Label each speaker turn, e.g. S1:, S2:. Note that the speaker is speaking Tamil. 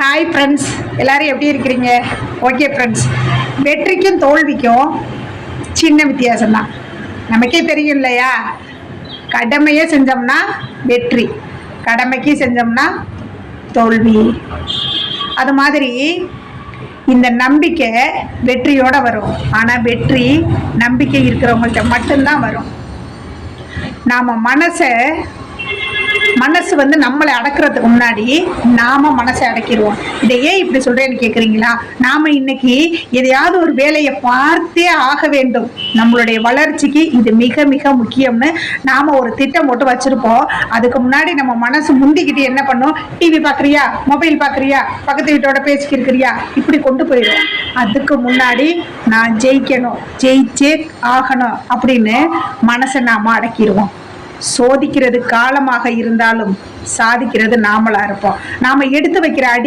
S1: ஹாய் ஃப்ரெண்ட்ஸ், எல்லோரும் எப்படி இருக்கிறீங்க? ஓகே ஃப்ரெண்ட்ஸ், வெற்றிக்கும் தோல்விக்கும் சின்ன வித்தியாசம்தான். நமக்கே தெரியும் இல்லையா? கடமையே செஞ்சோம்னா வெற்றி, கடமைக்கு செஞ்சோம்னா தோல்வி. அது மாதிரி இந்த நம்பிக்கை வெற்றியோடு வரும். ஆனால் வெற்றி நம்பிக்கை இருக்கிறவங்கள்ட்ட மட்டும்தான் வரும். நாம் மனசு நம்மளை அடக்கிறதுக்கு முன்னாடி நாம மனசை அடக்கிடுவோம். இதை ஏன் இப்படி சொல்றேன்னு கேட்குறீங்களா? நாம இன்னைக்கு எதையாவது ஒரு வேலையை பார்த்தே ஆக வேண்டும், நம்மளுடைய வளர்ச்சிக்கு இது மிக மிக முக்கியம்னு நாம ஒரு திட்டம் போட்டு வச்சிருப்போம். அதுக்கு முன்னாடி நம்ம மனசு முந்திக்கிட்டு என்ன பண்ணும்? டிவி பார்க்குறியா, மொபைல் பார்க்குறியா, பக்கத்து வீட்டோட பேசிக்கிருக்கிறியா, இப்படி கொண்டு போயிடும். அதுக்கு முன்னாடி நான் ஜெயிக்கணும், ஜெயிச்சே ஆகணும் அப்படின்னு மனசை நாம அடக்கிடுவோம். சோதிக்கிறது காலமாக இருந்தாலும் சாதிக்கிறது நாமளா இருப்போம். நாம எடுத்து வைக்கிற அடி